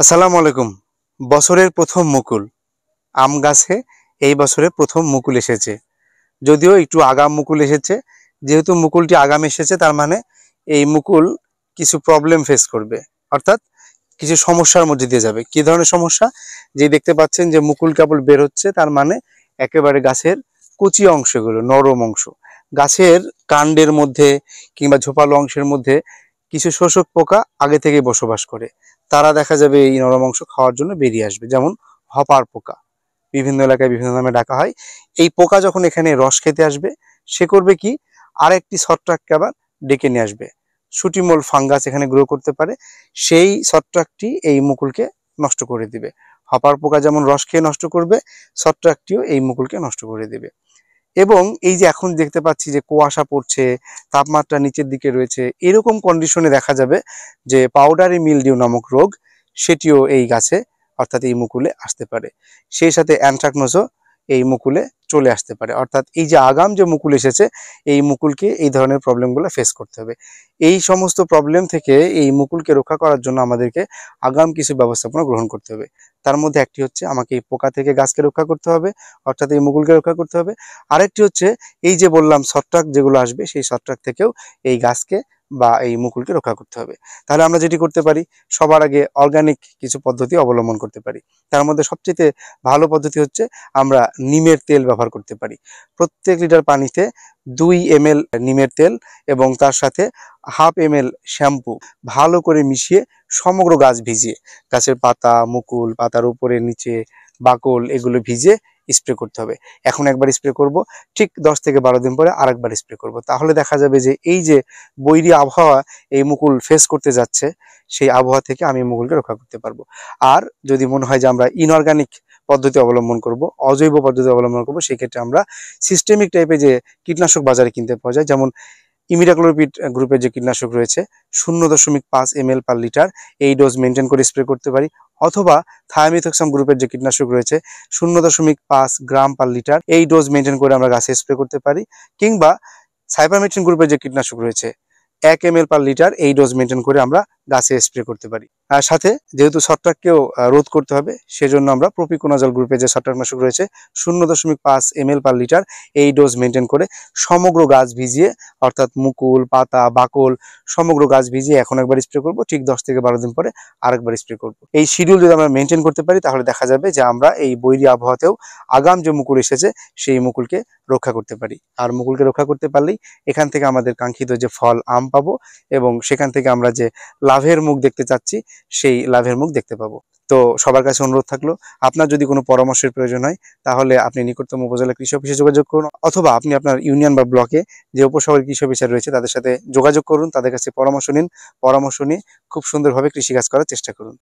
আসসালামু আলাইকুম। বছরের প্রথম মুকুল আম গাছে এই বছরে প্রথম মুকুল এসেছে। যদিও একটু আগাম মুকুল এসেছে। যেহেতু মুকুলটি আগাম এসেছে তার মানে এই মুকুল কিছু প্রবলেম ফেস করবে, অর্থাৎ কিছু সমস্যার মধ্যে দিয়ে যাবে। কি ধরনের সমস্যা? যে দেখতে পাচ্ছেন যে মুকুল কেবল বের হচ্ছে, তার মানে একেবারে গাছের কচি অংশগুলো, নরম অংশ, গাছের কাণ্ডের মধ্যে কিংবা ঝোপালো অংশের মধ্যে কিছু শোষক পোকা আগে থেকে বসবাস করে। তারা দেখা যাবে এই নরম অংশ খাওয়ার জন্য বেরিয়ে আসবে, যেমন হপার পোকা, বিভিন্ন এলাকায় বিভিন্ন নামে ডাকা হয়। এই পোকা যখন এখানে রস খেতে আসবে, সে করবে কি, আরেকটি ছত্রাককে আবার ডেকে নিয়ে আসবে। সুটিমোল ফাঙ্গাস এখানে গ্রো করতে পারে, সেই ছত্রাকটি এই মুকুলকে নষ্ট করে দিবে। হপার পোকা যেমন রস খেয়ে নষ্ট করবে, ছত্রাকটিও এই মুকুলকে নষ্ট করে দিবে। এবং এই যে এখন দেখতে পাচ্ছি যে কুয়াশা পড়ছে, তাপমাত্রা নিচের দিকে রয়েছে, এরকম কন্ডিশনে দেখা যাবে যে পাউডারি মিলডিউ নামক রোগ, সেটিও এই গাছে অর্থাৎ এই মুকুলে আসতে পারে। সেই সাথে অ্যানথ্রাকনোজও এই মুকুলে চলে আসতে পারে। অর্থাৎ এই যে আগাম যে মুকুল এসেছে, এই মুকুলকে এই ধরনের প্রবলেমগুলো ফেস করতে হবে। এই সমস্ত প্রবলেম থেকে এই মুকুলকে রক্ষা করার জন্য আমাদেরকে আগাম কিছু ব্যবস্থাপনা গ্রহণ করতে হবে। তার মধ্যে একটি হচ্ছে আমাকে এই পোকা থেকে গাছকে রক্ষা করতে হবে, অর্থাৎ এই মুকুলকে রক্ষা করতে হবে। আরেকটি হচ্ছে এই যে বললাম ছত্রাক যেগুলো আসবে, সেই ছত্রাক থেকেও এই গাছকে বা এই মুকুলকে রক্ষা করতে হবে। তাহলে আমরা যেটি করতে পারি, সবার আগে অর্গানিক কিছু পদ্ধতি অবলম্বন করতে পারি। তার মধ্যে সবচেয়ে ভালো পদ্ধতি হচ্ছে আমরা নিমের তেল ব্যবহার করতে পারি। প্রত্যেক লিটার পানিতে 2 ml নিমের তেল এবং তার সাথে 1/2 ml শ্যাম্পু ভালো করে মিশিয়ে সমগ্র গাছ ভিজিয়ে, গাছের পাতা, মুকুল, পাতার উপরে, নিচে, বাকল, এগুলো ভিজিয়ে স্প্রে করতে হবে। এখন একবার স্প্রে করব, ঠিক 10 থেকে 12 দিন পরে আরেকবার স্প্রে করব। তাহলে দেখা যাবে যে এই যে বৈরী আবহাওয়া এই মুকুল ফেস করতে যাচ্ছে, সেই আবহাওয়া থেকে আমি মুকুলকে রক্ষা করতে পারবো। আর যদি মনে হয় যে আমরা ইনঅর্গানিক পদ্ধতি অবলম্বন করব, অজৈব পদ্ধতি অবলম্বন করব, সেই ক্ষেত্রে আমরা সিস্টেমিক টাইপের যে কীটনাশক বাজারে কিনতে পাওয়া যায়, যেমন ইমিডাক্লোপিড গ্রুপের যে কীটনাশক রয়েছে 0.5 ml পার লিটার, এই ডোজ মেনটেন করে স্প্রে করতে পারি। অথবা থায়ামিথক্সাম গ্রুপের যে কীটনাশক রয়েছে 0.5 গ্রাম পার লিটার, এই ডোজ মেনটেন করে আমরা গাছে স্প্রে করতে পারি। কিংবা সাইপারমেথ্রিন গ্রুপের যে কীটনাশক রয়েছে 1 ml পার লিটার, এই ডোজ মেনটেন করে আমরা গাছে স্প্রে করতে পারি। আর সাথে যেহেতু ছত্রাককেও রোধ করতে হবে, সেজন্য আমরা প্রোপিকোনাজল গ্রুপের যে ছত্রাকনাশক রয়েছে 0.5 ml পার লিটার, এই ডোজ মেনটেন করে সমগ্র গাছ ভিজিয়ে, অর্থাৎ মুকুল, পাতা, বাকল, সমগ্র গাছ ভিজিয়ে এখন একবার স্প্রে করব, ঠিক 10 থেকে 12 দিন পরে আরেকবার স্প্রে করব। এই শিডিউল যদি আমরা মেনটেন করতে পারি, তাহলে দেখা যাবে যে আমরা এই বৈরী আবহাওয়াতেও আগাম যে মুকুল এসেছে সেই মুকুলকে রক্ষা করতে পারি। আর মুকুলকে রক্ষা করতে পারলেই এখান থেকে আমাদের কাঙ্ক্ষিত যে ফল আম পাবো, এবং সেখান থেকে আমরা যে লাভের মুখ দেখতে চাচ্ছি, সেই লাভের মুখ দেখতে পাবো। তো সবার কাছে অনুরোধ থাকলো, আপনার যদি কোনো পরামর্শের প্রয়োজন হয়, তাহলে আপনি নিকটতম উপজেলা কৃষি অফিসে যোগাযোগ করুন, অথবা আপনি আপনার ইউনিয়ন বা ব্লকে যে উপশহর কৃষি অফিসার রয়েছে তাদের সাথে যোগাযোগ করুন, তাদের কাছে পরামর্শ নিন। পরামর্শ নিয়ে খুব সুন্দরভাবে কৃষিকাজ করার চেষ্টা করুন।